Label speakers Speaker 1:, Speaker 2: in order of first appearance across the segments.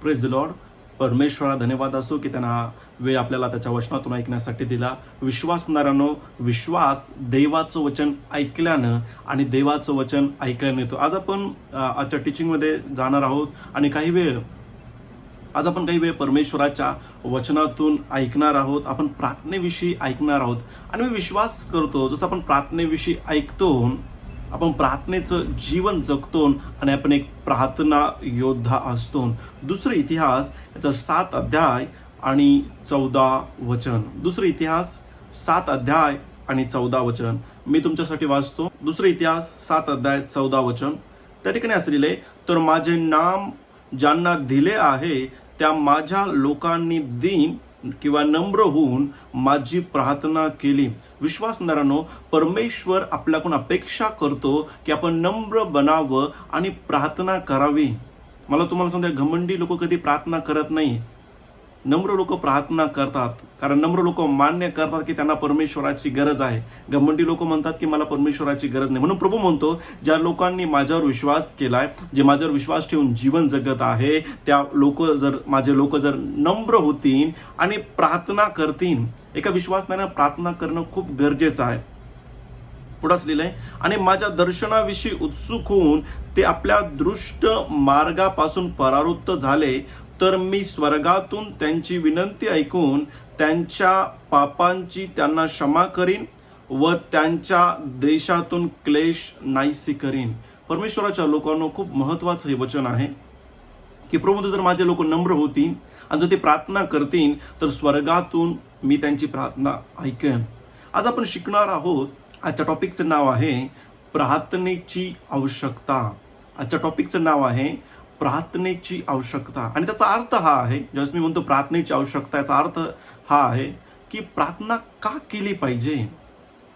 Speaker 1: Praise the Lord. परमेश्वराला धन्यवाद असो की त्यांना वेळ आपल्याला त्याच्या वचनातून ऐकण्यासाठी दिला. विश्वासणाऱ्यानो, विश्वास देवाचं वचन ऐकल्यानं आणि देवाचं वचन ऐकल्यानं येतो. आज आपण आजच्या टीचिंगमध्ये जाणार आहोत आणि आज आपण काही वेळ परमेश्वराच्या वचनातून ऐकणार आहोत. आपण प्रार्थनेविषयी ऐकणार आहोत आणि मी विश्वास करतो जसं आपण प्रार्थनेविषयी ऐकतो, आपण प्रार्थनेचं जीवन जगतो आणि आपण एक प्रार्थना योद्धा असतो. दुसरा इतिहास याचा 7 अध्याय आणि 14 वचन. दुसरा इतिहास 7 अध्याय आणि 14 वचन मी तुमच्यासाठी वाचतो. दुसरा इतिहास 7 अध्याय 14 वचन. त्या ठिकाणी असं लिहिलंय, तर माझे नाम ज्यांना दिले आहे त्या माझ्या लोकांनी दीन किंवा नम्र होऊन माझी प्रार्थना केली. विश्वासणाऱ्यांनो, परमेश्वर आपल्याकडून अपेक्षा करतो की आपण नम्र बनावं आणि प्रार्थना करावी. मला तुम्हाला सांगतो, घमंडी लोक कधी प्रार्थना करत नाही. नम्र लोक प्रार्थना करतात, कारण नम्र लोक मान्य करतात की त्यांना परमेश्वराची गरज आहे. घमंडी लोक म्हणतात की मला परमेश्वराची गरज नाही. म्हणून प्रभू म्हणतो, ज्या लोकांनी माझ्यावर विश्वास केलाय, जे माझ्यावर विश्वास ठेवून जीवन जगत आहे, त्या माझे लोक जर नम्र होतील आणि प्रार्थना करतील. एका विश्वासनाने प्रार्थना करणं खूप गरजेचं आहे. पुढंच लिहिलंय, आणि माझ्या दर्शनाविषयी उत्सुक होऊन ते आपल्या दृष्ट मार्गापासून परावृत्त झाले, तर मी स्वर्गातून त्यांची विनंती ऐकून त्यांच्या पापांची त्यांना क्षमा करीन व त्यांच्या देशातून क्लेश नाहीसे करीन. परमेश्वराच्या लोकांना खूप महत्वाचं हे वचन आहे की प्रभू, जर माझे लोक नम्र होतील आणि जर ते प्रार्थना करतील तर स्वर्गातून मी त्यांची प्रार्थना ऐकेन. आज आपण शिकणार आहोत. आजच्या टॉपिकचं नाव आहे प्रार्थनेची आवश्यकता. आजच्या टॉपिकचं नाव आहे प्रार्थनेची आवश्यकता. आणि त्याचा अर्थ हा आहे, ज्यावेळेस मी म्हणतो प्रार्थनेची आवश्यकता, याचा अर्थ हा आहे की प्रार्थना का केली पाहिजे,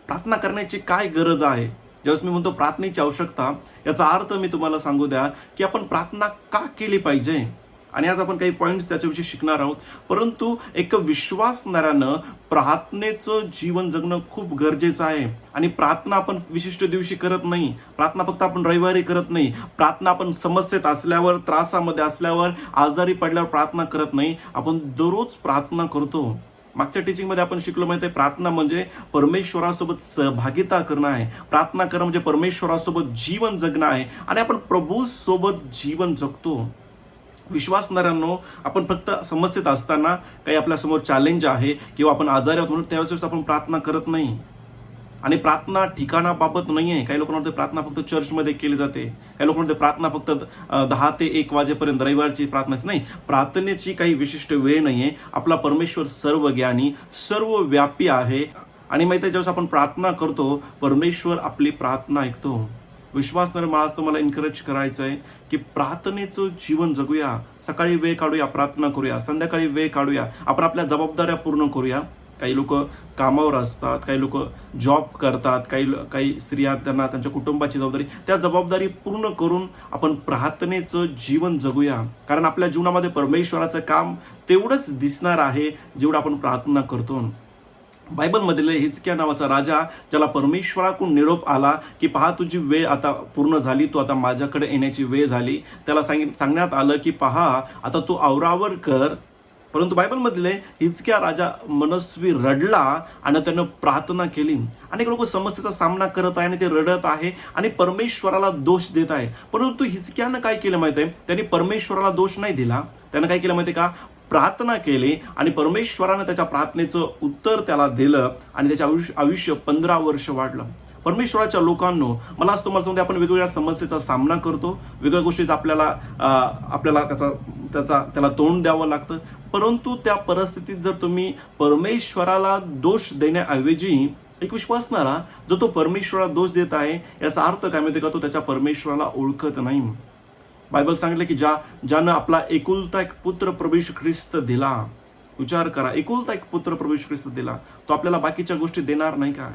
Speaker 1: प्रार्थना करण्याची काय गरज आहे. ज्यावेळेस मी म्हणतो प्रार्थनेची आवश्यकता, याचा अर्थ मी तुम्हाला सांगू द्या की आपण प्रार्थना का केली पाहिजे. आणि आज आपण काही पॉईंट्स त्याच्याविषयी शिकणार आहोत. परंतु एक विश्वासणाऱ्यानं प्रार्थनेचं जीवन जगणं खूप गरजेचं आहे. आणि प्रार्थना आपण विशिष्ट दिवशी करत नाही. प्रार्थना फक्त आपण रविवारी करत नाही. प्रार्थना आपण समस्येत असल्यावर, त्रासामध्ये असल्यावर, आजारी पडल्यावर प्रार्थना करत नाही. आपण दररोज प्रार्थना करतो. मागच्या टीचिंगमध्ये आपण शिकलो माहिती आहे, प्रार्थना म्हणजे परमेश्वरासोबत सहभागिता करणं आहे. प्रार्थना करणं म्हणजे परमेश्वरासोबत जीवन जगणं आहे. आणि आपण प्रभू सोबत जीवन जगतो. विश्वासणाऱ्यांनो, आपण फक्त समस्येत असताना, काही आपल्यासमोर चॅलेंज आहे किंवा आपण आजारी आहोत म्हणून त्यावेळेस आपण प्रार्थना करत नाही. आणि प्रार्थना ठिकाणाबाबत नाही आहे. काही लोकांना प्रार्थना फक्त चर्चमध्ये केली जाते. काही लोकांना प्रार्थना फक्त 10 ते 1 वाजेपर्यंत रविवारची प्रार्थना नाही. प्रार्थनेची काही विशिष्ट वेळ नाही आहे. आपला परमेश्वर सर्व ज्ञानी, सर्व व्यापी आहे. आणि माहिती आहे, ज्यावेळेस आपण प्रार्थना करतो, परमेश्वर आपली प्रार्थना ऐकतो. विश्वासणारे मला तुम्हाला एनकरेज करायचं आहे की प्रार्थनेचं जीवन जगूया. सकाळी वेळ काढूया, प्रार्थना करूया. संध्याकाळी वेळ काढूया, आपण आपल्या जबाबदाऱ्या पूर्ण करूया. काही लोक कामावर असतात, काही लोक जॉब करतात, काही स्त्रिया त्यांना त्यांच्या कुटुंबाची जबाबदारी, त्या जबाबदारी पूर्ण करून आपण प्रार्थनेचं जीवन जगूया. कारण आपल्या जीवनामध्ये परमेश्वराचं काम तेवढंच दिसणार आहे जेवढं आपण प्रार्थना करतो. बायबलमधले हिजकिया नावाचा राजा, ज्याला परमेश्वराकडून निरोप आला की पहा, तुझी वेळ आता पूर्ण झाली, तू आता माझ्याकडे येण्याची वेळ झाली. त्याला सांगण्यात आलं की पहा, आता तू आवरावर कर. परंतु बायबलमधले हिजकिया राजा मनस्वी रडला आणि त्यानं प्रार्थना केली. अनेक लोक समस्येचा सामना करत आहे आणि ते रडत आहे आणि परमेश्वराला दोष देत आहे. परंतु हिजकियानं काय केलं माहिती आहे, त्यांनी परमेश्वराला दोष नाही दिला. त्यानं काय केलं माहिती आहे का, प्रार्थना केली आणि परमेश्वरानं त्याच्या प्रार्थनेचं उत्तर त्याला दिलं आणि त्याचे आयुष्य 15 वर्ष वाढलं. परमेश्वराच्या लोकांनो, मला असं तुम्हाला सांगते, आपण वेगवेगळ्या समस्येचा सामना करतो. वेगवेगळ्या गोष्टीचा आपल्याला त्याला तोंड द्यावं लागतं. परंतु त्या परिस्थितीत जर तुम्ही परमेश्वराला दोष देण्याऐवजी एक विश्वासणारा, जो तो परमेश्वराला दोष देत आहे, याचा अर्थ काय माहिती का, तो त्याच्या परमेश्वराला ओळखत नाही. बायबल सांगितलं की ज्यानं आपला एकुलता एक पुत्र प्रभू येशू ख्रिस्त दिला. विचार करा, एकुलता एक पुत्र प्रभू येशू ख्रिस्त दिला, तो आपल्याला बाकीच्या गोष्टी देणार नाही काय?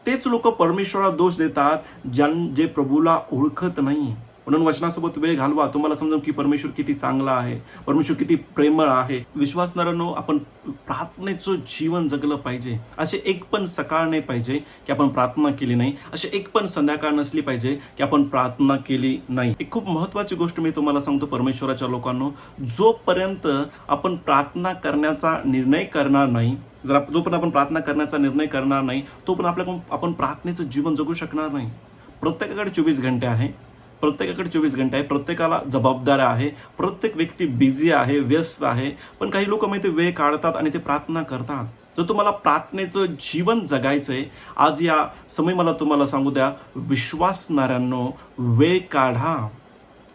Speaker 1: तेच लोक परमेश्वराला दोष देतात जे प्रभूला ओळखत नाही. म्हणून वचनासोबत वेळ घालवा, तुम्हाला समजेल की परमेश्वर किती चांगला आहे, परमेश्वर किती प्रेमळ आहे. विश्वासणाऱ्यांनो, आपण प्रार्थनेचं जीवन जगलं पाहिजे. असे एक पण सकाळ नाही पाहिजे की आपण प्रार्थना केली नाही, असे एक पण संध्याकाळ नसली पाहिजे की आपण प्रार्थना केली नाही. एक खूप महत्वाची गोष्ट मी तुम्हाला सांगतो परमेश्वराच्या लोकांनो, जोपर्यंत आपण प्रार्थना करण्याचा निर्णय करणार नाही, जोपर्यंत आपण प्रार्थना करण्याचा निर्णय करणार नाही, तोपर्यंत आपण प्रार्थनेचं जीवन जगू शकणार नाही. प्रत्येकाकडे 24 घंटे आहे, प्रत्येकाला जबाबदाऱ्या आहे, प्रत्येक व्यक्ती बिझी आहे, व्यस्त आहे. पण काही लोक माहिती वेळ काढतात आणि ते प्रार्थना करतात. जर तुम्हाला प्रार्थनेचं जीवन जगायचंय, आज या समय मला तुम्हाला सांगू द्या, विश्वासणाऱ्यांनो, वेळ काढा.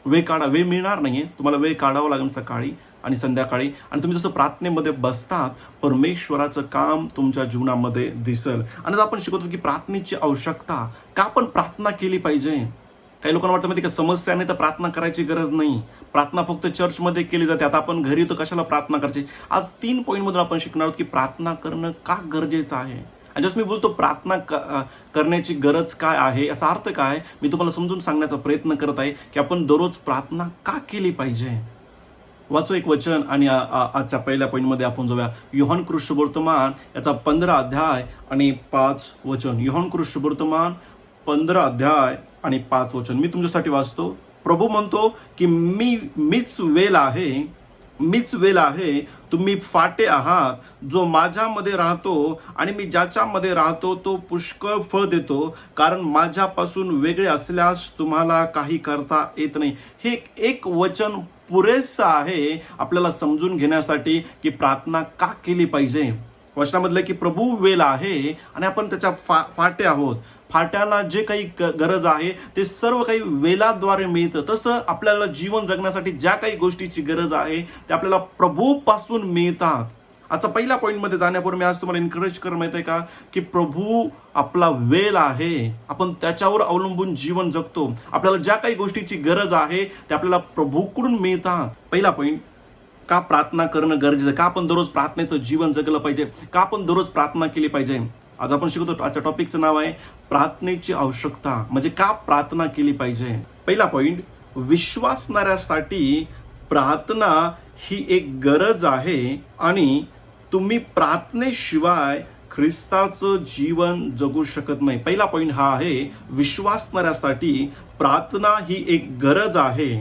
Speaker 1: वेळ मिळणार नाहीये, तुम्हाला वेळ काढावं लागेल सकाळी आणि संध्याकाळी. आणि तुम्ही जसं प्रार्थनेमध्ये बसतात, परमेश्वराचं काम तुमच्या जीवनामध्ये दिसेल. आणि आपण शिकवतो की प्रार्थनेची आवश्यकता, का आपण प्रार्थना केली पाहिजे. काही लोकांना वाटतं माहिती का, समस्या नाही तर प्रार्थना करायची गरज नाही, प्रार्थना फक्त चर्चमध्ये केली जाते, आता आपण घरी तर कशाला प्रार्थना करायची. आज 3 पॉईंटमधून आपण शिकणार आहोत की प्रार्थना करणं का गरजेचं आहे. आणि जसं मी बोलतो प्रार्थना करण्याची गरज काय आहे, याचा अर्थ काय, मी तुम्हाला समजून सांगण्याचा प्रयत्न करत आहे की आपण दररोज प्रार्थना का केली पाहिजे. वाचू एक वचन आणि आजच्या पहिल्या पॉईंटमध्ये आपण जाऊया. योहान कृष्णवर्तमान याचा 15 अध्याय आणि 5 वचन. योहान कृष्णवर्तमान 15 अध्याय आणि 5 वचन मी तुमच्यासाठी वाचतो. प्रभू म्हणतो की मीच वेल आहे, तुम्ही फाटे आहात. जो माझ्यामध्ये राहतो आणि मी ज्याच्यामध्ये राहतो तो पुष्कळ फळ देतो, कारण माझ्यापासून वेगळे असल्यास तुम्हाला काही करता येत नाही. हे एक वचन पुरेसं आहे आपल्याला समजून घेण्यासाठी की प्रार्थना का केली पाहिजे. वचनामधलं की प्रभू वेल आहे आणि आपण त्याच्या फाटे आहोत. फाट्याला जे काही गरज आहे ते सर्व काही वेलाद्वारे मिळतं. तसं आपल्याला जीवन जगण्यासाठी ज्या काही गोष्टीची गरज आहे ते आपल्याला प्रभूपासून मिळतात. आजचा पहिल्या पॉईंटमध्ये जाण्यापूर्वी मी आज तुम्हाला एनकरेज कर, माहिती आहे का, की प्रभू आपला वेल आहे, आपण त्याच्यावर अवलंबून जीवन जगतो. आपल्याला ज्या काही गोष्टीची गरज आहे ते आपल्याला प्रभूकडून मिळतात. पहिला पॉईंट, का प्रार्थना करणं गरजेचं, का आपण दररोज प्रार्थनेचं जीवन जगलं पाहिजे, का आपण दररोज प्रार्थना केली पाहिजे. आज आपण शिकतो, आजच्या टॉपिकचं नाव आहे प्रार्थनेची आवश्यकता, म्हणजे का प्रार्थना केली पाहिजे. पहिला पॉइंट, विश्वासणाऱ्यासाठी प्रार्थना ही एक गरज आहे आणि तुम्ही प्रार्थनेशिवाय ख्रिस्ताचं जीवन जगू शकत नाही. पहिला पॉइंट हा आहे, विश्वासणाऱ्यासाठी प्रार्थना ही एक गरज आहे,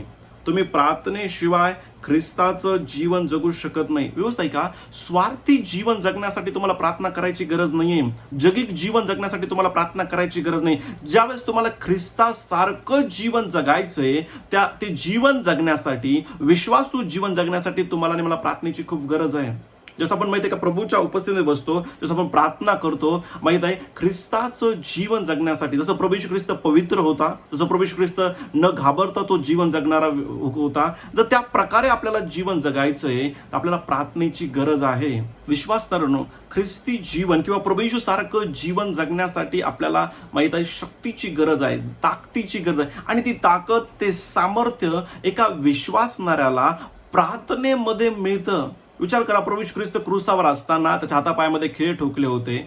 Speaker 1: तुम्ही प्रार्थनेशिवाय ख्रिस्ताचं जीवन जगू शकत नाही. व्यवस्था आहे का, स्वार्थी जीवन जगण्यासाठी तुम्हाला प्रार्थना करायची गरज नाहीये, जगिक जीवन जगण्यासाठी तुम्हाला प्रार्थना करायची गरज नाही. ज्यावेळेस तुम्हाला ख्रिस्तासारखं जीवन जगायचंय, ते जीवन जगण्यासाठी, विश्वासू जीवन जगण्यासाठी तुम्हाला आणि मला प्रार्थनेची खूप गरज आहे. जसं आपण माहिती आहे का, प्रभूच्या उपस्थितीत बसतो, जसं आपण प्रार्थना करतो, माहित आहे ख्रिस्ताचं जीवन जगण्यासाठी. जसं प्रभू येशू ख्रिस्त पवित्र होता, जसं प्रभू येशू ख्रिस्त न घाबरता तो जीवन जगणारा होता, जर त्या प्रकारे आपल्याला जीवन जगायचंय तर आपल्याला प्रार्थनेची गरज आहे. विश्वासणाऱ्यांनो, ख्रिस्ती जीवन किंवा प्रभू येशू सारखं जीवन जगण्यासाठी आपल्याला माहित आहे शक्तीची गरज आहे, ताकदीची गरज आहे. आणि ती ताकद, ते सामर्थ्य एका विश्वासणाऱ्याला प्रार्थनेमध्ये मिळतं. विचार करा, प्रभू येशू ख्रिस्त क्रूसावर असताना त्याच्या हातापायामध्ये खिळे ठोकले होते,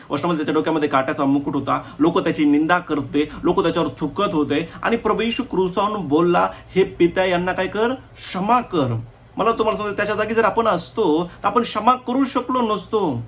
Speaker 1: वचनामध्ये त्याच्या डोक्यामध्ये काट्याचा मुकुट होता, लोक त्याची निंदा करते, लोक त्याच्यावर थुकत होते, आणि प्रभू येशू क्रूसावरून बोलला, हे पित्या यांना काय कर, क्षमा कर. मला तुम्हाला सांगतो, त्याच्या जागी जर आपण असतो तर आपण क्षमा करू शकलो नसतो.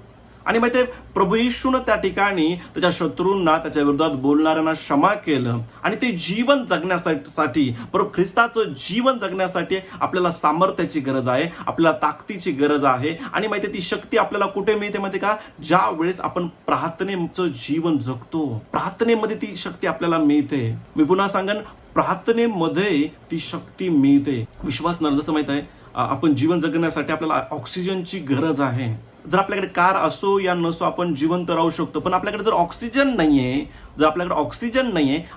Speaker 1: आणि माहिती आहे, प्रभू येशूनं त्या ठिकाणी त्याच्या शत्रूंना, त्याच्या विरोधात बोलणाऱ्यांना क्षमा केलं. आणि ते जीवन जगण्यासाठी, परंतु ख्रिस्ताचं जीवन जगण्यासाठी आपल्याला सामर्थ्याची गरज आहे, आपल्याला ताकदीची गरज आहे. आणि माहिती आहे, ती शक्ती आपल्याला कुठे मिळते माहिती का, ज्या वेळेस आपण प्रार्थनेचं जीवन जगतो, प्रार्थनेमध्ये ती शक्ती आपल्याला मिळते. मी पुन्हा सांगेन, प्रार्थनेमध्ये ती शक्ती मिळते. विश्वास न, जसं माहित आहे, आपण जीवन जगण्यासाठी आपल्याला ऑक्सिजनची गरज आहे. जर आपल्याकडे कार असो या नसो, आपण जिवंत राहू शकतो. पण आपल्याकडे जर ऑक्सिजन नाहीये,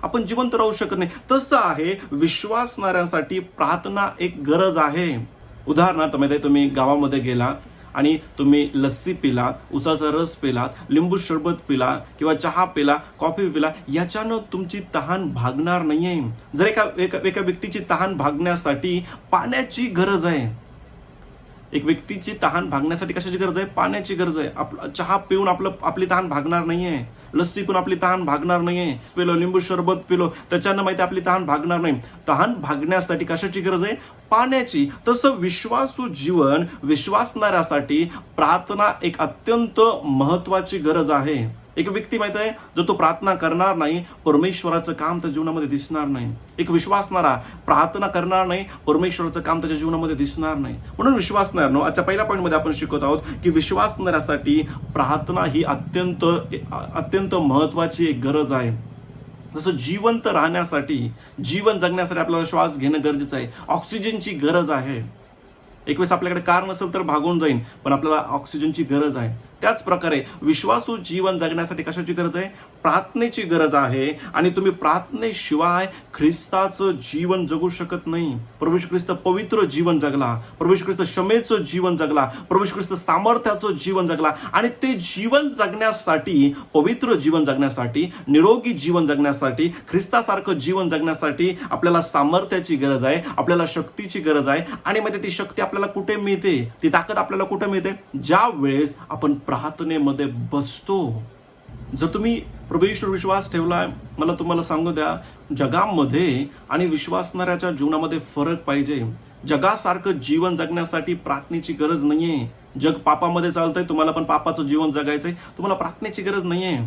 Speaker 1: आपण जिवंत राहू शकत नाही. तसं आहे, विश्वासणाऱ्यांसाठी प्रार्थना एक गरज आहे. उदाहरणार्थ माहिती, तुम्ही गावामध्ये गेलात आणि तुम्ही लस्सी पिलात, उसाचा रस पिलात, लिंबू सरबत पिला किंवा चहा पिला, कॉफी पिला, याच्यानं तुमची तहान भागणार नाहीये. जर एका व्यक्तीची तहान भागण्यासाठी पाण्याची गरज आहे. एक व्यक्तीची तहान भागण्यासाठी कशाची गरज आहे, पाण्याची गरज आहे. चहा पिऊन आपली तहान भागणार नाहीये. लस्सी पण आपली तहान भागणार नाहीये, पिलो लिंबू सरबत पिलो त्याच्यानं माहिती आपली तहान भागणार नाही. तहान भागण्यासाठी कशाची गरज आहे? पाण्याची. तसं विश्वासू जीवन विश्वासणाऱ्यासाठी प्रार्थना एक अत्यंत महत्वाची गरज आहे. एक व्यक्ती माहित आहे, जर तो प्रार्थना करणार नाही परमेश्वराचं काम त्या जीवनामध्ये दिसणार नाही. एक विश्वासणारा प्रार्थना करणार नाही, परमेश्वराचं काम त्याच्या जीवनामध्ये दिसणार नाही. म्हणून विश्वासणाऱ्यांनो, आजच्या पहिल्या पॉईंटमध्ये आपण शिकत आहोत की विश्वासणाऱ्यासाठी प्रार्थना ही अत्यंत महत्वाची एक गरज आहे. जसं जिवंत राहण्यासाठी, जीवन जगण्यासाठी आपल्याला श्वास घेणं गरजेचं आहे, ऑक्सिजनची गरज आहे. एक वेळेस आपल्याकडे कार नसेल तर भागून जाईल, पण आपल्याला ऑक्सिजनची गरज आहे. त्याच प्रकारे विश्वासू जीवन जगण्यासाठी कशाची गरज आहे? प्रार्थनेची गरज आहे. आणि तुम्ही प्रार्थनेशिवाय ख्रिस्ताचं जीवन जगू शकत नाही. प्रभू येशू ख्रिस्त पवित्र जीवन जगला, प्रभू येशू ख्रिस्त क्षमेचं जीवन जगला, प्रभू येशू ख्रिस्त सामर्थ्याचं जीवन जगला. आणि ते जीवन जगण्यासाठी, पवित्र जीवन जगण्यासाठी, निरोगी जीवन जगण्यासाठी, ख्रिस्तासारखं जीवन जगण्यासाठी आपल्याला सामर्थ्याची गरज आहे, आपल्याला शक्तीची गरज आहे. आणि मध्ये ती शक्ती आपल्याला कुठे मिळते? ती ताकद आपल्याला कुठे मिळते? ज्या वेळेस आपण प्रार्थनेमध्ये बसतो. जर तुम्ही प्रभू येशूवर विश्वास ठेवलाय, मला तुम्हाला सांगू द्या, जगामध्ये आणि विश्वासणाऱ्याच्या जीवनामध्ये फरक पाहिजे. जगासारखं जीवन जगण्यासाठी प्रार्थनेची गरज नाहीये. जग पापामध्ये चालतंय, तुम्हाला पण पापाचं जीवन जगायचंय, तुम्हाला प्रार्थनेची गरज नाहीये.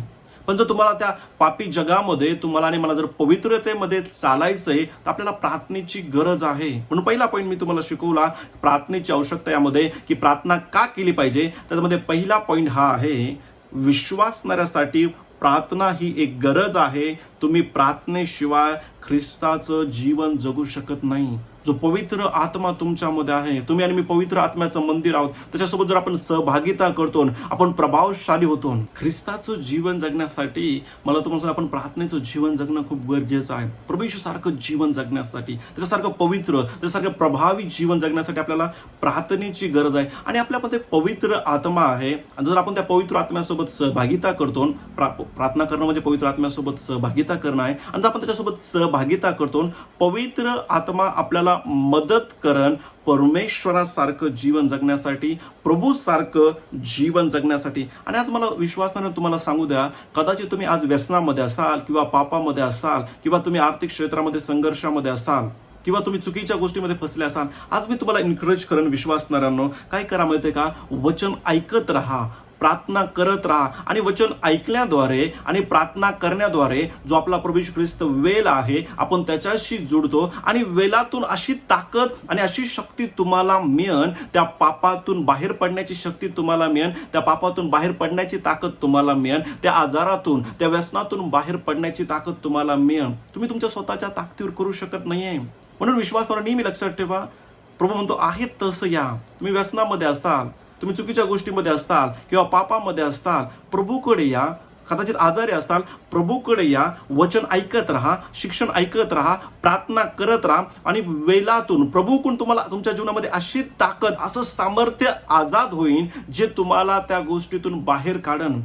Speaker 1: पण जर तुम्हाला त्या पापी जगामध्ये तुम्हाला आणि मला जर पवित्रतेमध्ये चालायचंय तर आपल्याला प्रार्थनेची गरज आहे. म्हणून पहिला पॉईंट मी तुम्हाला शिकवला प्रार्थनेची आवश्यकता यामध्ये, की प्रार्थना का केली पाहिजे. त्यामध्ये पहिला पॉईंट हा आहे, विश्वासणाऱ्यासाठी प्रार्थना ही एक गरज आहे. तुम्ही प्रार्थनेशिवाय ख्रिस्ताचं जीवन जगू शकत नाही. जो पवित्र आत्मा तुमच्यामध्ये आहे, तुम्ही आणि मी पवित्र आत्म्याचं मंदिर आहोत, त्याच्यासोबत जर आपण सहभागिता करतो, आपण प्रभावशाली होतो. ख्रिस्ताचं जीवन जगण्यासाठी मला तुम्हाला सांगू, आपण प्रार्थनेचं जीवन जगणं खूप गरजेचं आहे. प्रभू येशू सारखं जीवन जगण्यासाठी, त्याच्यासारखं पवित्र, त्याच्यासारखं प्रभावी जीवन जगण्यासाठी आपल्याला प्रार्थनेची गरज आहे. आणि आपल्यामध्ये पवित्र आत्मा आहे. आणि जर आपण त्या पवित्र आत्म्यासोबत सहभागिता करतो, प्रार्थना करणं म्हणजे पवित्र आत्म्यासोबत सहभागिता करणं आहे. आणि जर आपण त्याच्यासोबत सहभागिता करतो, पवित्र आत्मा आपल्याला मदत करण परमेश्वरासारखं जीवन जगण्यासाठी, प्रभू सारखं जीवन जगण्यासाठी. आणि आज मला विश्वासाने तुम्हाला सांगू द्या, कदाचित तुम्ही आज व्यसनामध्ये असाल, किंवा पापामध्ये असाल, किंवा तुम्ही आर्थिक क्षेत्रामध्ये संघर्षामध्ये असाल, किंवा तुम्ही चुकीच्या गोष्टीमध्ये फसले असाल. आज मी तुम्हाला एनकरेज करेन, विश्वासणाऱ्यांनो, काय करा माहितीये का? वचन ऐकत राहा, प्रार्थना करत राहा. आणि वचन ऐकण्याद्वारे आणि प्रार्थना करण्याद्वारे जो आपला प्रभू येशू ख्रिस्त वेल आहे, आपण त्याच्याशी जुडतो. आणि वेलातून अशी ताकद आणि अशी शक्ती तुम्हाला मिळेल, त्या पापातून बाहेर पडण्याची शक्ती तुम्हाला मिळेल, त्या पापातून बाहेर पडण्याची ताकद तुम्हाला मिळेल, त्या आजारातून, त्या व्यसनातून बाहेर पडण्याची ताकद तुम्हाला मिळेल. तुम्ही तुमच्या स्वतःच्या ताकदीवर करू शकत नाहीये. म्हणून विश्वासावर नेहमी लक्षात ठेवा, प्रभू म्हणतो आहे तसं या. तुम्ही व्यसनामध्ये असाल, तुम्ही चुकीच्या गोष्टीमध्ये असताल, किंवा पापामध्ये असताल, प्रभूकडे या. कदाचित आजारी असताल, प्रभूकडे या. वचन ऐकत राहा, शिक्षण ऐकत राहा, प्रार्थना करत राहा. आणि वेलातून प्रभूकडून तुम्हाला तुमच्या जीवनामध्ये अशी ताकद, असं सामर्थ्य आजाद होईल, जे तुम्हाला त्या गोष्टीतून बाहेर काढन.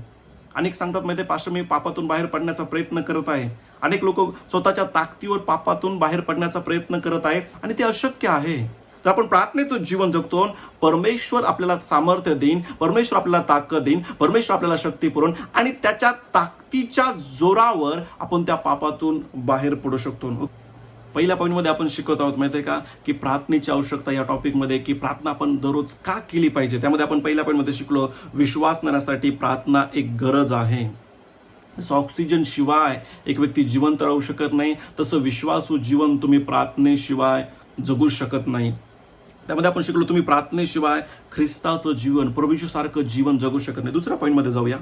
Speaker 1: अनेक सांगतात माहिती, पास्टर मी पापातून बाहेर पडण्याचा प्रयत्न करत आहे. अनेक लोक स्वतःच्या ताकदीवर पापातून बाहेर पडण्याचा प्रयत्न करत आहे, आणि ते अशक्य आहे. तर आपण प्रार्थनेचं जीवन जगतो, परमेश्वर आपल्याला सामर्थ्य देईन, परमेश्वर आपल्याला ताकद देईन, परमेश्वर आपल्याला शक्ती पुरवून, आणि त्याच्या ताकदीच्या जोरावर आपण त्या पापातून बाहेर पडू शकतो. पहिल्या पॉईंटमध्ये आपण शिकवत आहोत माहिती आहे का, की प्रार्थनेची आवश्यकता या टॉपिकमध्ये, की प्रार्थना आपण दररोज का केली पाहिजे. त्यामध्ये आपण पहिल्या पॉईंटमध्ये शिकलो, विश्वासणाऱ्यासाठी प्रार्थना एक गरज आहे. जसं ऑक्सिजन शिवाय एक व्यक्ती जिवंत राहू शकत नाही, तसं विश्वासू जीवन तुम्ही प्रार्थनेशिवाय जगू शकत नाही. त्यामध्ये आपण शिकलो, तुम्ही प्रार्थनेशिवाय ख्रिस्ताचं जीवन, प्रभू येशू सारखं जीवन जगू शकत नाही. दुसऱ्या पॉईंटमध्ये जाऊया.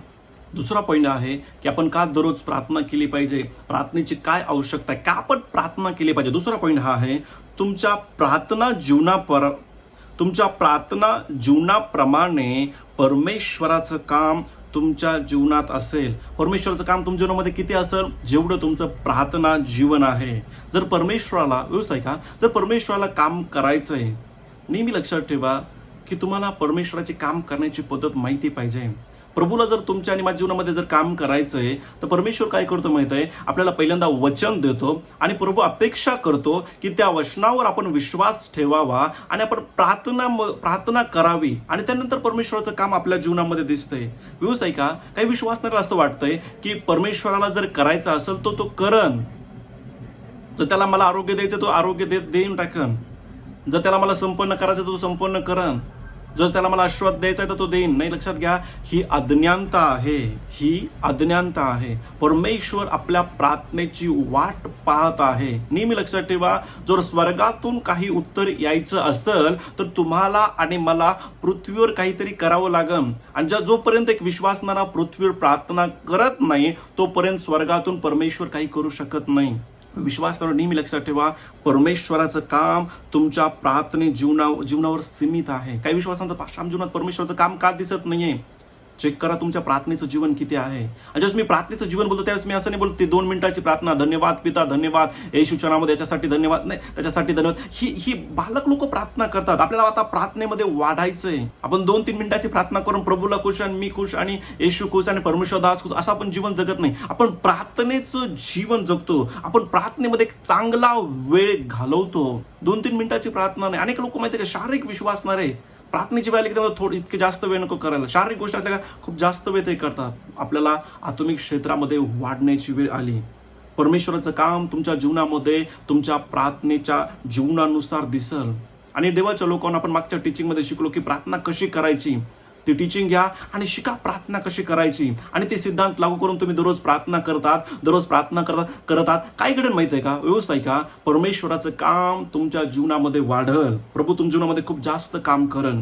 Speaker 1: दुसरा पॉईंट आहे की आपण का दररोज प्रार्थना केली पाहिजे, प्रार्थनेची काय आवश्यकता आहे, का आपण प्रार्थना केली पाहिजे. दुसरा पॉईंट हा आहे, तुमच्या प्रार्थना जीवनाप्रमाणे परमेश्वराचं काम तुमच्या जीवनात असेल. परमेश्वराचं काम तुमच्या जीवनामध्ये किती असेल, जेवढं तुमचं प्रार्थना जीवन आहे. जर परमेश्वराला व्यवसाय का, जर परमेश्वराला काम करायचंय, नेहमी लक्षात ठेवा की तुम्हाला परमेश्वराचे काम करण्याची पद्धत माहिती पाहिजे. प्रभूला जर तुमच्या आणि माझ्या जीवनामध्ये जर काम करायचंय तर परमेश्वर काय करतो माहित आहे, आपल्याला पहिल्यांदा वचन देतो आणि प्रभू अपेक्षा करतो की त्या वचनावर आपण विश्वास ठेवावा आणि आपण प्रार्थना करावी आणि त्यानंतर परमेश्वराचं काम आपल्या जीवनामध्ये दिसतंय. व्यवस्थित आहे का? काही विश्वासणाऱ्याला असं वाटतंय की परमेश्वराला जर करायचं असेल तर तो करन. जर त्याला मला आरोग्य द्यायचं तो आरोग्य देऊन टाकन. जर त्याला मला संपन्न करायचं तो संपन्न करन. जर त्याला मला आशीर्वाद द्यायचा आहे तर तो देईन. नाही, लक्षात घ्या, ही अज्ञानता आहे. ही अज्ञानता आहे. परमेश्वर आपल्या प्रार्थनेची वाट पाहत आहे. नेहमी लक्षात ठेवा, जर स्वर्गातून काही उत्तर यायचं असेल तर तुम्हाला आणि मला पृथ्वीवर काहीतरी करावं लागेल. आणि जोपर्यंत एक विश्वासणारा पृथ्वीवर प्रार्थना करत नाही तोपर्यंत स्वर्गातून परमेश्वर काही करू शकत नाही. विश्वासावर नेहमी लक्षात ठेवा, परमेश्वराचं काम तुमच्या प्रार्थने जीवनावर सीमित आहे. काही विश्वासांचं पाश्चाम जीवनात परमेश्वराचं काम का दिसत नाहीये? चेक करा तुमच्या प्रार्थनेचं जीवन किती आहे. आणि जसं मी प्रार्थनेचं जीवन बोलतो त्यावेळेस मी असं नाही बोलतो 2 मिनिटाची प्रार्थना, धन्यवाद पिता, धन्यवाद येशूच्या नावामध्ये, याच्यासाठी धन्यवाद, नाही त्याच्यासाठी धन्यवाद. ही बालक लोक प्रार्थना करतात. आपल्याला आता प्रार्थनेमध्ये वाढायचंय. आपण 2-3 मिनिटाची प्रार्थना करून प्रभूला खुश आणि मी खुश आणि येशू खुश आणि परमेश्वर दास खुश असं आपण जीवन जगत नाही. आपण प्रार्थनेचं जीवन जगतो. आपण प्रार्थनेमध्ये एक चांगला वेळ घालवतो. 2-3 मिनिटाची प्रार्थना नाही. अनेक लोक माहिती आहे का, शारीरिक विश्वासणारे प्रार्थनेची वेळ एकदम थोडी इतके जास्त वेळ नको करायला. शारीरिक गोष्टी असल्या का खूप जास्त वेळ ते करतात. आपल्याला आत्मिक क्षेत्रामध्ये वाढण्याची वेळ आली. परमेश्वराचं काम तुमच्या जीवनामध्ये तुमच्या प्रार्थनेच्या जीवनानुसार दिसल. आणि देवाच्या लोकांना आपण मागच्या टीचिंगमध्ये शिकलो की प्रार्थना कशी करायची. ती टीचिंग घ्या आणि शिका प्रार्थना कशी करायची. आणि ते सिद्धांत लागू करून तुम्ही दररोज प्रार्थना करतात. काय घडेल माहिती आहे का? व्यवस्थित आहे का? परमेश्वराचं काम तुमच्या जीवनामध्ये वाढल. प्रभू तुमच्या जीवनामध्ये खूप जास्त काम करन.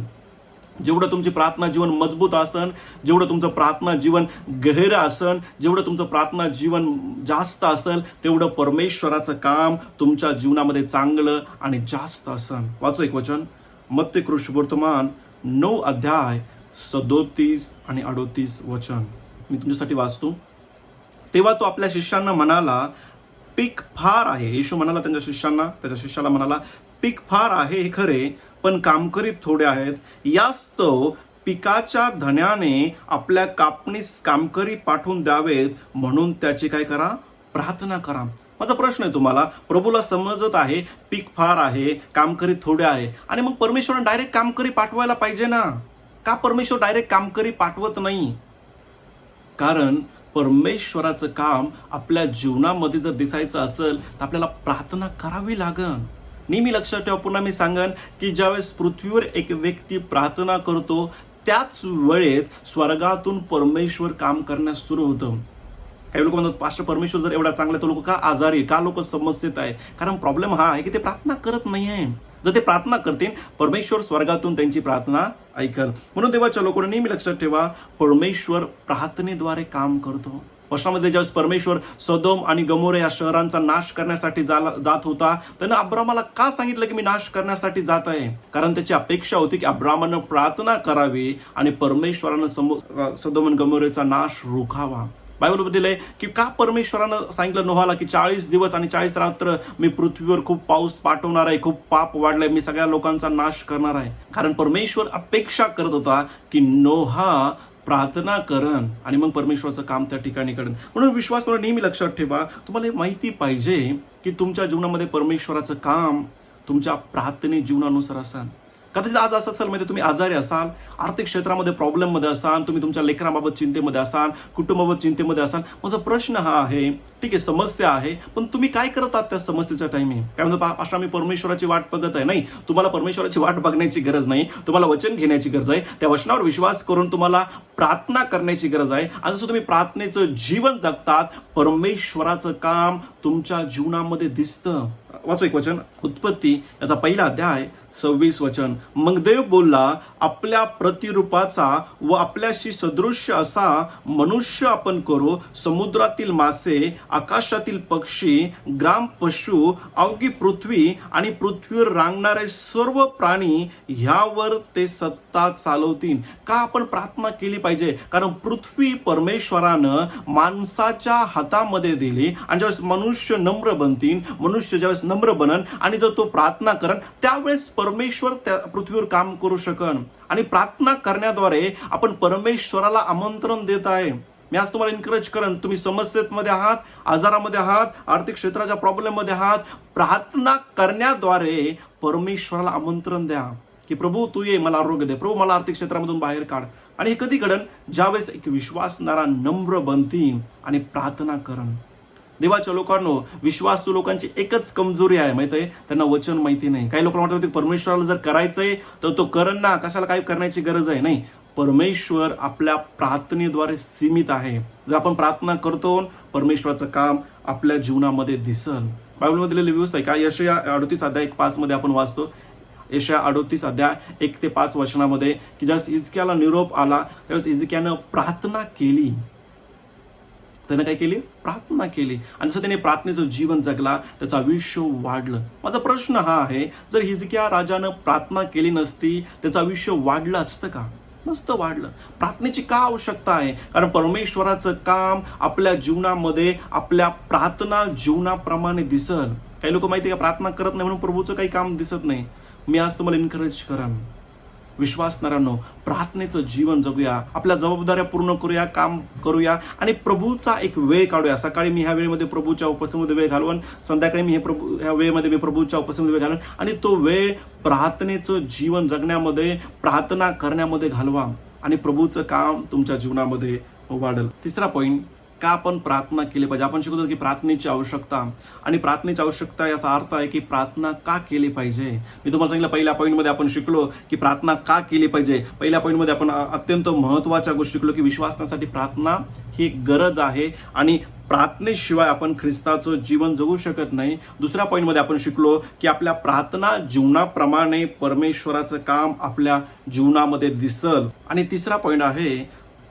Speaker 1: जेवढं तुमची प्रार्थना जीवन मजबूत असन, जेवढं तुमचं प्रार्थना जीवन गहिरं असन, जेवढं तुमचं प्रार्थना जीवन जास्त असेल तेवढं परमेश्वराचं काम तुमच्या जीवनामध्ये चांगलं आणि जास्त असन. वाचू एक वचन, मत्ती कृष्णवर्तमान 9 अध्याय 37 आणि 38 वचन मी तुमच्यासाठी वाचतो. तेव्हा तो आपल्या शिष्यांना म्हणाला, पीक फार आहे. येशू म्हणाला त्याच्या शिष्याला म्हणाला, पीक फार आहे हे खरे, पण कामकरी थोडे आहेत. यास्तव पिकाच्या धन्याने आपल्या कापणीस कामकरी पाठवून द्यावेत, म्हणून त्याची काय करा? प्रार्थना करा. माझा प्रश्न आहे तुम्हाला, प्रभूला समजत आहे पीक फार आहे, कामकरी थोडे आहे, आणि मग परमेश्वराने डायरेक्ट कामकरी पाठवायला पाहिजे ना? का परमेश्वर डायरेक्ट कामकरी पाठवत नाही? कारण परमेश्वराचं काम आपल्या जीवनामध्ये जर दिसायचं असेल तर आपल्याला प्रार्थना करावी लागेल. नेहमी लक्षात ठेवा, पुन्हा मी सांगेन की ज्यावेळेस पृथ्वीवर एक व्यक्ती प्रार्थना करतो त्याच वेळेत स्वर्गातून परमेश्वर काम करण्यास सुरू होतं. काही लोक म्हणतात, पास्टर परमेश्वर जर एवढा चांगला तर लोक का आजारी, का लोक समस्येत आहे? कारण प्रॉब्लेम हा आहे की ते प्रार्थना करत नाही आहे. जर ते प्रार्थना करतील परमेश्वर स्वर्गातून त्यांची प्रार्थना ऐकल. म्हणून देवाच्या लोकांनी नेहमी लक्षात ठेवा, परमेश्वर प्रार्थनेद्वारे काम करतो. वचनामध्ये ज्यावेळेस परमेश्वर सदोम आणि गमोरे या शहरांचा नाश करण्यासाठी जात होता, त्यानं अब्रामाला का सांगितलं की मी नाश करण्यासाठी जात आहे? कारण त्याची अपेक्षा होती की अब्रामानं प्रार्थना करावी आणि परमेश्वरानं सदोम आणि गमोरेचा नाश रोखावा. बायबलमध्ये दिलंय की का परमेश्वरानं सांगितलं नोहाला की 40 दिवस आणि 40 रात्र मी पृथ्वीवर खूप पाऊस पाठवणार आहे, खूप पाप वाढलाय, मी सगळ्या लोकांचा नाश करणार आहे. कारण परमेश्वर अपेक्षा करत होता की नोहा प्रार्थना करण आणि मग परमेश्वराचं काम त्या ठिकाणी करण. म्हणून विश्वास नेहमी लक्षात ठेवा, तुम्हाला माहिती पाहिजे की तुमच्या जीवनामध्ये परमेश्वराचं काम तुमच्या प्रार्थने जीवनानुसार असेल. कदाचित आज असं असेल माहिती, तुम्ही आजारी असाल, आर्थिक क्षेत्रामध्ये प्रॉब्लेममध्ये असाल, तुम्ही तुमच्या लेकराबाबत चिंतेमध्ये असाल, कुटुंबाबाबत चिंतेमध्ये असाल. माझा प्रश्न हा आहे, ठीक आहे समस्या आहे, पण तुम्ही काय करतात त्या समस्येच्या टाइमिंग? काय म्हणतो, पास्टर मी परमेश्वराची वाट बघत आहे. नाही, तुम्हाला परमेश्वराची वाट बघण्याची गरज नाही. तुम्हाला वचन घेण्याची गरज आहे. त्या वचनावर विश्वास करून तुम्हाला प्रार्थना करण्याची गरज आहे. आणि जसं तुम्ही प्रार्थनेचं जीवन जगतात, परमेश्वराचं काम तुमच्या जीवनामध्ये दिसतं. वाचू एक वचन, उत्पत्ती याचा 1 अध्याय 26 वचन. मग देव बोलला, आपल्या प्रतिरूपाचा व आपल्याशी सदृश्य असा मनुष्य आपण करू, समुद्रातील मासे, आकाशातील पक्षी, ग्राम पशु, अवघी पृथ्वी आणि पृथ्वीवर रांगणारे सर्व प्राणी, ह्यावर ते सत्ता चालवतील. का आपण प्रार्थना केली पाहिजे? कारण पृथ्वी परमेश्वरानं माणसाच्या हातामध्ये दिली. आणि ज्यावेळेस मनुष्य नम्र बनतील, मनुष्य ज्यावेळेस नम्र बनन आणि जर तो प्रार्थना करन, त्यावेळेस परमेश्वर त्या पृथ्वीवर काम करू शकन. आणि प्रार्थना करण्याद्वारे आपण परमेश्वराला आमंत्रण देत आहे. मी आज तुम्हाला एनकरेज करेन, तुम्ही समस्येमध्ये आहात, आजारामध्ये आहात, आर्थिक क्षेत्राच्या प्रॉब्लेम मध्ये आहात, प्रार्थना करण्याद्वारे परमेश्वराला आमंत्रण द्या की प्रभू तू ये, मला आरोग्य दे, प्रभू मला आर्थिक क्षेत्रामधून बाहेर काढ. आणि हे कधी घडन? ज्यावेळेस एक विश्वासणारा नम्र बनतील आणि प्रार्थना करन. देवाच्या लोकांनो, विश्वासू लोकांची एकच कमजोरी आहे, माहिती आहे, त्यांना वचन माहिती नाही. काही लोकांना वाटतं परमेश्वराला जर करायचंय तर तो करन ना, कशाला काही करण्याची गरज आहे. नाही, परमेश्वर आपल्या प्रार्थनेद्वारे सीमित आहे. जर आपण प्रार्थना करतो, परमेश्वराचं काम आपल्या जीवनामध्ये दिसल. बायबलमध्ये दिलेली व्यवस्था आहे का? यशाया 38 अध्याय 1-5 मध्ये आपण वाचतो. यशाया 38 अध्याय 1-5 वचनामध्ये की ज्यावेळेस हिजकियाला निरोप आला त्यावेळेस हिजकियानं प्रार्थना केली. त्याने काय केली? प्रार्थना केली. आणि जसं त्याने प्रार्थनेचं जीवन जगला, त्याचं आयुष्य वाढलं. माझा प्रश्न हा आहे, जर हिजकिया राजानं प्रार्थना केली नसती, त्याचं आयुष्य वाढलं असतं का? नसतं वाढलं. प्रार्थनेची का आवश्यकता आहे? कारण परमेश्वराचं काम आपल्या जीवनामध्ये आपल्या प्रार्थना जीवनाप्रमाणे दिसल. काही लोक माहिती आहे का, प्रार्थना करत नाही म्हणून प्रभूचं काही काम दिसत नाही. मी आज तुम्हाला एनकरेज करेन, विश्वासणाऱ्यांनो, प्रार्थनेचं जीवन जगूया, आपल्या जबाबदाऱ्या पूर्ण करूया, काम करूया आणि प्रभूचा एक वेळ काढूया. सकाळी मी ह्या वेळेमध्ये प्रभूच्या उपस्थितीमध्ये वेळ घालवून, संध्याकाळी मी ह्या वेळेमध्ये मी प्रभूच्या उपस्थितीमध्ये वेळ घालवून, आणि तो वेळ प्रार्थनेचं जीवन जगण्यामध्ये, प्रार्थना करण्यामध्ये घालवा आणि प्रभूचं काम तुमच्या जीवनामध्ये वाढेल. तिसरा पॉईंट, का आपण प्रार्थना केली पाहिजे. आपण शिकतो की प्रार्थनेची आवश्यकता, आणि प्रार्थनेची आवश्यकता याचा अर्थ आहे की प्रार्थना का केली पाहिजे. मी तुम्हाला सांगितलं, पहिल्या पॉईंटमध्ये आपण शिकलो की प्रार्थना का केली पाहिजे. पहिल्या पॉईंटमध्ये आपण अत्यंत महत्त्वाच्या गोष्टी शिकलो की विश्वासनासाठी प्रार्थना ही एक गरज आहे आणि प्रार्थनेशिवाय आपण ख्रिस्ताचं जीवन जगू शकत नाही. दुसऱ्या पॉईंटमध्ये आपण शिकलो की आपल्या प्रार्थना जीवनाप्रमाणे परमेश्वराचं काम आपल्या जीवनामध्ये दिसल. आणि तिसरा पॉईंट आहे,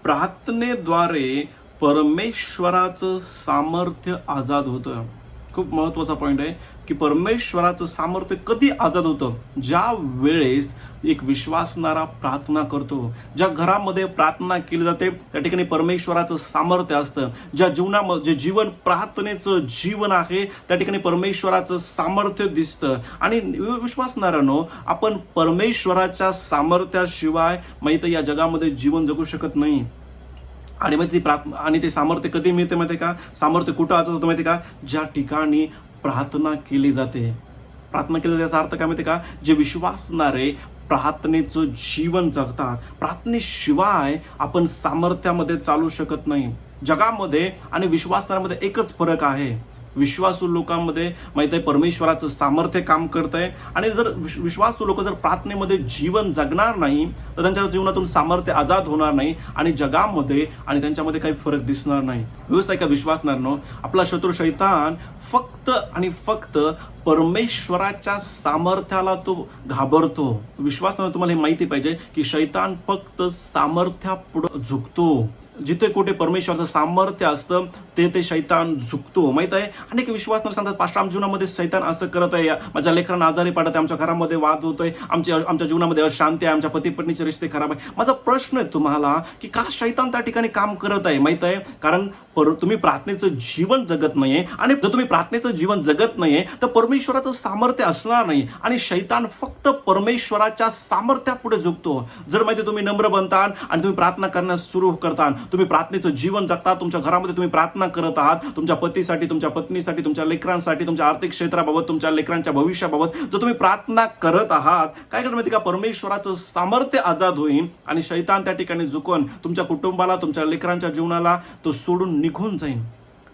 Speaker 1: प्रार्थनेद्वारे परमेश्वराचं सामर्थ्य आजाद होतं. खूप महत्वाचा पॉईंट आहे की परमेश्वराचं सामर्थ्य कधी आजाद होतं? ज्या वेळेस एक विश्वासणारा प्रार्थना करतो. ज्या घरामध्ये प्रार्थना केली जाते त्या ठिकाणी परमेश्वराचं सामर्थ्य असतं. ज्या जीवनामध्ये जे जीवन प्रार्थनेचं जीवन आहे त्या ठिकाणी परमेश्वराचं सामर्थ्य दिसतं. आणि विश्वासणाऱ्यांनो, आपण परमेश्वराच्या सामर्थ्याशिवाय माहिती या जगामध्ये जीवन जगू शकत नाही. आणि मग ती प्रार्थना आणि ते सामर्थ्य कधी मिळते माहिती का? सामर्थ्य कुठं आजत होतं माहिती का? ज्या ठिकाणी प्रार्थना केली जाते. प्रार्थना केली जाते याचा अर्थ काय माहिती का? जे विश्वासणारे प्रार्थनेचं जीवन जगतात. प्रार्थनेशिवाय आपण सामर्थ्यामध्ये चालू शकत नाही. जगामध्ये आणि विश्वासणाऱ्यामध्ये एकच फरक आहे. विश्वासू लोकांमध्ये माहित आहे परमेश्वराचं सामर्थ्य काम करतंय, आणि जर विश्वासू लोक जर प्रार्थनेमध्ये जीवन जगणार नाही तर त्यांच्या जीवनातून सामर्थ्य आजाद होणार नाही आणि जगामध्ये आणि त्यांच्यामध्ये काही फरक दिसणार नाही. व्यवस्था आहे का विश्वासणाऱ्यांनो? आपला शत्रू शैतान फक्त आणि फक्त परमेश्वराच्या सामर्थ्याला तो घाबरतो. विश्वासानं तुम्हाला हे माहिती पाहिजे की शैतान फक्त सामर्थ्यापुढे झुकतो. जिथे कुठे परमेश्वराचं सामर्थ्य असतं ते शैतान झुकतो. माहित आहे, अनेक विश्वासणारे सांगतात, पास्टर आमच्या जीवनामध्ये शैतान असं करत आहे, माझ्या लेकरांना आजारी पडत आहे, आमच्या घरामध्ये वाद होतोय, आमच्या जीवनामध्ये अशांती आहे, आमच्या पती पत्नीचे रिश्ते खराब आहे. माझा प्रश्न आहे तुम्हाला की का शैतान त्या ठिकाणी काम करत आहे? माहित आहे, कारण तुम्ही प्रार्थनेचं जीवन जगत नाहीये, आणि जर तुम्ही प्रार्थनेचं जीवन जगत नाहीये तर परमेश्वराचं सामर्थ्य असणार नाही, आणि शैतान फक्त परमेश्वराच्या सामर्थ्यापुढे झुकतो. जर माहिती तुम्ही नम्र बनता आणि तुम्ही प्रार्थना करण्यास सुरू करता, तुम्ही प्रार्थनेचं जीवन जगता, तुमच्या घरामध्ये तुम्ही प्रार्थना करत आहात, तुमच्या पतीसाठी, तुमच्या पत्नीसाठी, तुमच्या लेकरांसाठी, तुमच्या आर्थिक क्षेत्राबाबत, तुमच्या लेकरांच्या भविष्याबाबत जर तुम्ही प्रार्थना करत आहात, काय करत माहिती का? परमेश्वराचं सामर्थ्य आजाद होईल आणि शैतान त्या ठिकाणी झुकून तुमच्या कुटुंबाला, तुमच्या लेकरांच्या जीवनाला तो सोडून निघून जाईल.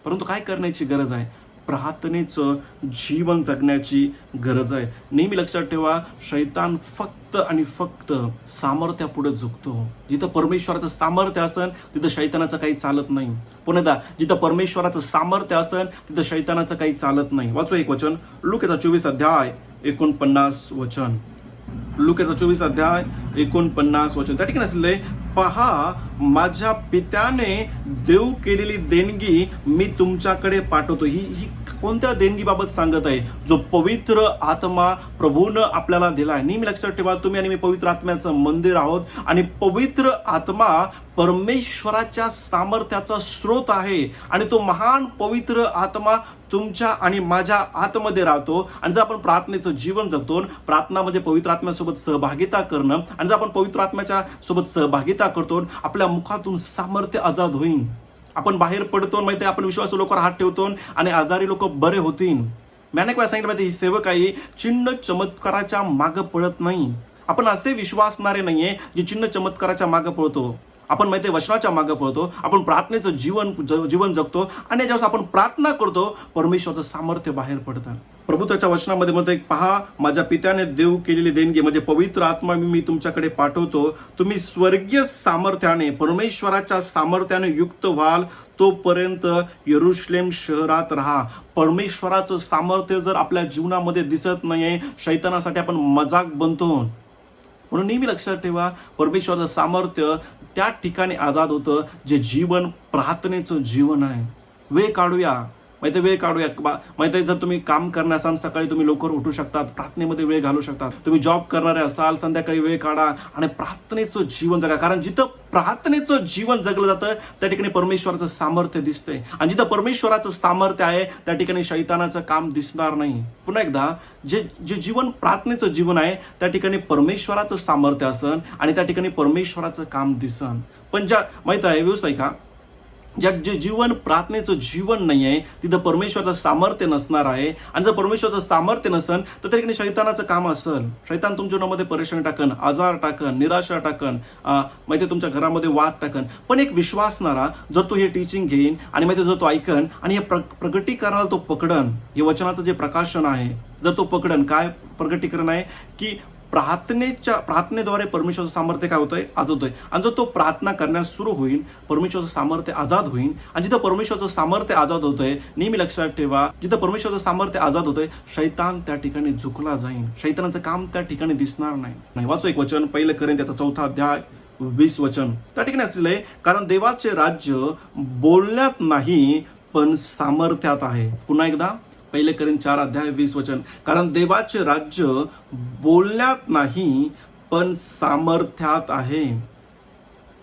Speaker 1: परंतु काय करण्याची गरज आहे? प्रार्थनेचं जीवन जगण्याची गरज आहे. नेहमी लक्षात ठेवा, शैतान फक्त आणि फक्त सामर्थ्यापुढे झुकतो. जिथं परमेश्वराचं सामर्थ्य असेल तिथं शैतानाचं काही चालत नाही. पुन्हा जिथं परमेश्वराचं सामर्थ्य असेल तिथं शैतानाचं काही चालत नाही. वाचू एक वचन, लूकाचा 24 अध्याय 49 वचन. लूकाचा 24 अध्याय 49 वचन. त्या ठिकाणी असले, पहा माझ्या पित्याने देव केलेली देणगी मी तुमच्याकडे पाठवतो. ही कोणत्या देणगीबाबत सांगत आहे? जो पवित्र आत्मा प्रभूनं आपल्याला दिला आहे. नेहमी लक्षात ठेवा, तुम्ही आणि मी पवित्र आत्म्याचं मंदिर आहोत आणि पवित्र आत्मा परमेश्वराच्या सामर्थ्याचा स्रोत आहे आणि तो महान पवित्र आत्मा तुमच्या आणि माझ्या आतमध्ये राहतो. आणि जर आपण प्रार्थनेचं जीवन जगतो, प्रार्थना म्हणजे पवित्र आत्म्यासोबत सहभागिता करणं, आणि जर आपण पवित्र आत्म्याच्या सोबत सहभागिता करतो, आपल्या मुखातून सामर्थ्य आजाद होईल. आपण बाहेर पडतो, माहिती आहे, आपण विश्वासू लोकांवर हात ठेवतो आणि आजारी लोक बरे होतील. मी अनेक वेळा सांगितलं माहिती, ही सेवकाई चिन्ह चमत्काराच्या मागं पळत नाही. आपण असे विश्वासणारे नाहीये जे चिन्ह चमत्काराच्या मागं पळतो. आपण माहिती आहे वचनाच्या मागं पळतो, आपण प्रार्थनेचं जीवन जगतो आणि ज्यावेळेस आपण प्रार्थना करतो परमेश्वराचं सामर्थ्य बाहेर पडतं. प्रभू त्याच्या वचनामध्ये म्हणतो, पहा माझ्या पित्याने देव केलेली देणगी म्हणजे पवित्र आत्मा मी तुमच्याकडे पाठवतो. तुम्ही स्वर्गीय सामर्थ्याने, परमेश्वराच्या सामर्थ्याने युक्त व्हाल, तोपर्यंत यरुशलेम शहरात राहा. परमेश्वराचं सामर्थ्य जर आपल्या जीवनामध्ये दिसत नाहीये, शैतानासाठी आपण मजाक बनतो. म्हणून नेहमी लक्षात ठेवा, परमेश्वराचं सामर्थ्य त्या ठिकाणी आजाद होतं जे जीवन प्रार्थनेचं जीवन आहे. वेळ काढूया, माहिती वेळ काढूया. माहिती आहे, जर तुम्ही काम करणार असाल सकाळी तुम्ही लवकर उठू शकतात, प्रार्थनेमध्ये वेळ घालू शकतात. तुम्ही जॉब करणारे असाल संध्याकाळी वेळ काढा आणि प्रार्थनेचं जीवन जगा. कारण जिथं प्रार्थनेचं जीवन जगलं जातं त्या ठिकाणी परमेश्वराचं सामर्थ्य दिसतंय, आणि जिथं परमेश्वराचं सामर्थ्य आहे त्या ठिकाणी शैतानाचं काम दिसणार नाही. पुन्हा एकदा, जे जीवन प्रार्थनेचं जीवन आहे त्या ठिकाणी परमेश्वराचं सामर्थ्य असन आणि त्या ठिकाणी परमेश्वराचं काम दिसन. पण ज्या माहित आहे व्यवस्था आहे का, जे जीवन प्रार्थनेचं जीवन नाही आहे तिथं परमेश्वराचं सामर्थ्य नसणार आहे. आणि जर परमेश्वराचं सामर्थ्य नसन तर त्या ठिकाणी शैतानाचं काम असेल. शैतान तुमच्या जीवनामध्ये परेशानी टाकन, आजार टाकन, निराशा टाकन, माहिती तुमच्या घरामध्ये वाद टाकन. पण एक विश्वासणारा जर तो हे टीचिंग घेईन आणि माहिती जर तो ऐकन आणि हे प्रगटीकरणाला तो पकडन, हे वचनाचं जे प्रकाशन आहे जर तो पकडन, काय प्रगटीकरण आहे की प्रार्थनेद्वारे परमेश्वराचं सामर्थ्य काय होतंय, आजाद होतंय. आणि जर तो प्रार्थना करण्यास सुरू होईल परमेश्वराचं सामर्थ्य आजाद होईल. आणि जिथं परमेश्वराचं सामर्थ्य आजाद होतंय, नेहमी लक्षात ठेवा, जिथं परमेश्वराचं सामर्थ्य आजाद होतंय शैतान त्या ठिकाणी झुकला जाईल, शैतानाचं काम त्या ठिकाणी दिसणार नाही. वाचू एक वचन, 1 कोरिंथ्याचा 4 अध्याय 20 वचन. त्या ठिकाणी असलेलं आहे, कारण देवाचे राज्य बोलण्यात नाही पण सामर्थ्यात आहे. पुन्हा एकदा 1 कोरिंथ 4 अध्याय 20 वचन. कारण देवाचे राज्य बोलण्यात नाही पण सामर्थ्यात आहे.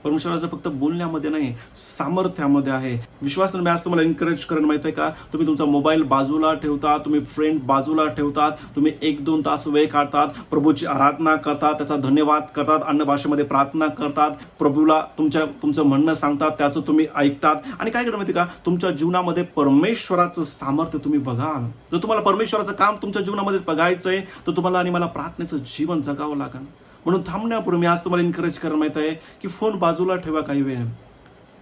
Speaker 1: परमेश्वराचं फक्त बोलण्यामध्ये नाही, सामर्थ्यामध्ये आहे. विश्वास मी आज तुम्हाला एनकरेज करेन, माहिती आहे का, तुम्ही तुमचा मोबाईल बाजूला ठेवता, तुम्ही फ्रेंड बाजूला ठेवतात, तुम्ही 1-2 तास वेळ काढतात, प्रभूची आराधना करतात, त्याचा धन्यवाद करतात, अन्य भाषेमध्ये प्रार्थना करतात, प्रभूला तुमचं म्हणणं सांगतात, त्याचं तुम्ही ऐकतात. आणि काय करत माहिती का, तुमच्या जीवनामध्ये परमेश्वराचं सामर्थ्य तुम्ही बघाल. जर तुम्हाला परमेश्वराचं काम तुमच्या जीवनामध्ये बघायचंय तर तुम्हाला आणि मला प्रार्थनेचं जीवन जगावं लागेल. म्हणून थांबण्यापूर्वी मी आज तुम्हाला एनकरेज करेन, माहित आहे की फोन बाजूला ठेवा, काही वेळ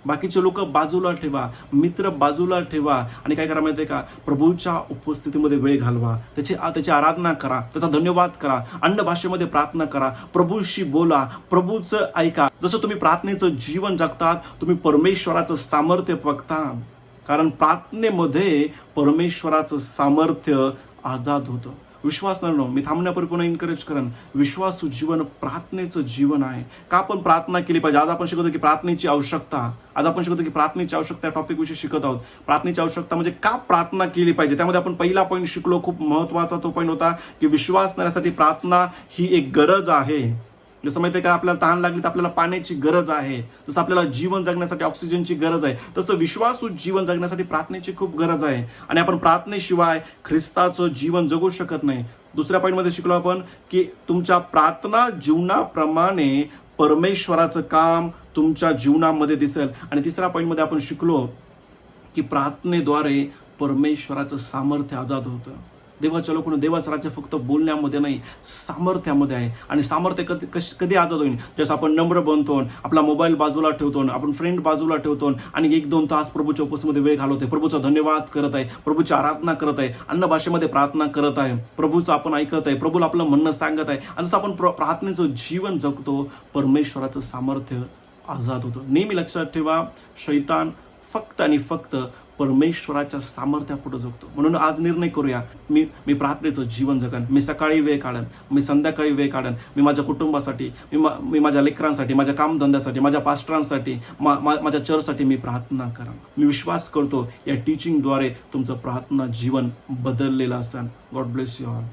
Speaker 1: बाकीचे लोक बाजूला ठेवा, मित्र बाजूला ठेवा आणि काय करा माहिती आहे का, प्रभूच्या उपस्थितीमध्ये वेळ घालवा, त्याची आराधना करा, त्याचा धन्यवाद करा, अन्य भाषेमध्ये प्रार्थना करा, प्रभूशी बोला, प्रभूचं ऐका. जसं तुम्ही प्रार्थनेचं जीवन जगतात तुम्ही परमेश्वराचं सामर्थ्य बघता. कारण प्रार्थनेमध्ये परमेश्वराचं सामर्थ्य आजाद होतं. विश्वास न मी थांबण्यापूर्वी पुन्हा एनकरेज करेन, विश्वासू जीवन प्रार्थनेचं जीवन आहे. का आपण प्रार्थना केली पाहिजे. आज आपण शिकवतो की प्रार्थनेची आवश्यकता टॉपिक विषयी शिकत आहोत. प्रार्थनेची आवश्यकता म्हणजे का प्रार्थना केली पाहिजे. त्यामध्ये आपण पहिला पॉईंट शिकलो, खूप महत्वाचा तो पॉईंट होता की विश्वासणाऱ्यासाठी प्रार्थना ही एक गरज आहे. जसं माहिती आहे का, आपल्याला तहान लागली तर आपल्याला पाण्याची गरज आहे, जसं आपल्याला जीवन जगण्यासाठी ऑक्सिजनची गरज आहे, तसं विश्वासू जीवन जगण्यासाठी प्रार्थनेची खूप गरज आहे. आणि आपण प्रार्थनेशिवाय ख्रिस्ताचं जीवन जगू शकत नाही. दुसऱ्या पॉईंटमध्ये शिकलो आपण की तुमच्या प्रार्थना जीवनाप्रमाणे परमेश्वराचं काम तुमच्या जीवनामध्ये दिसेल. आणि तिसऱ्या पॉईंटमध्ये आपण शिकलो की प्रार्थनेद्वारे परमेश्वराचं सामर्थ्य आजाद होतं. देवाच्या लोकांना देवाचं राज्य फक्त बोलण्यामध्ये नाही, सामर्थ्यामध्ये आहे. आणि सामर्थ्य कधी आजाद होईल, जसं आपण नम्र बनतो, आपला मोबाईल बाजूला ठेवतो, आपण फ्रेंड बाजूला ठेवतो आणि 1-2 तास प्रभूच्या उपस्थितीमध्ये वेळ घालवतोय, प्रभूचा धन्यवाद करत आहे, प्रभूची आराधना करत आहे, अन्य भाषेमध्ये प्रार्थना करत आहे, प्रभूचं आपण ऐकत आहे, प्रभूला आपलं म्हणणं सांगत आहे. आणि जसं आपण प्रार्थनेचं जीवन जगतो परमेश्वराचं सामर्थ्य आजाद होतं. नेहमी लक्षात ठेवा, शैतान फक्त आणि फक्त परमेश्वराच्या सामर्थ्यापुढे जगतो. म्हणून आज निर्णय करूया, मी प्रार्थनेचं जीवन जगन, मी सकाळी वेळ काढन, मी संध्याकाळी वेळ काढन, मी माझ्या कुटुंबासाठी, मी माझ्या लेकरांसाठी, माझ्या कामधंद्यासाठी, माझ्या पास्टरांसाठी, माझ्या चर्चसाठी मी प्रार्थना करा. मी विश्वास करतो या टीचिंगद्वारे तुमचं प्रार्थना जीवन बदललेलं असेल. God bless you all.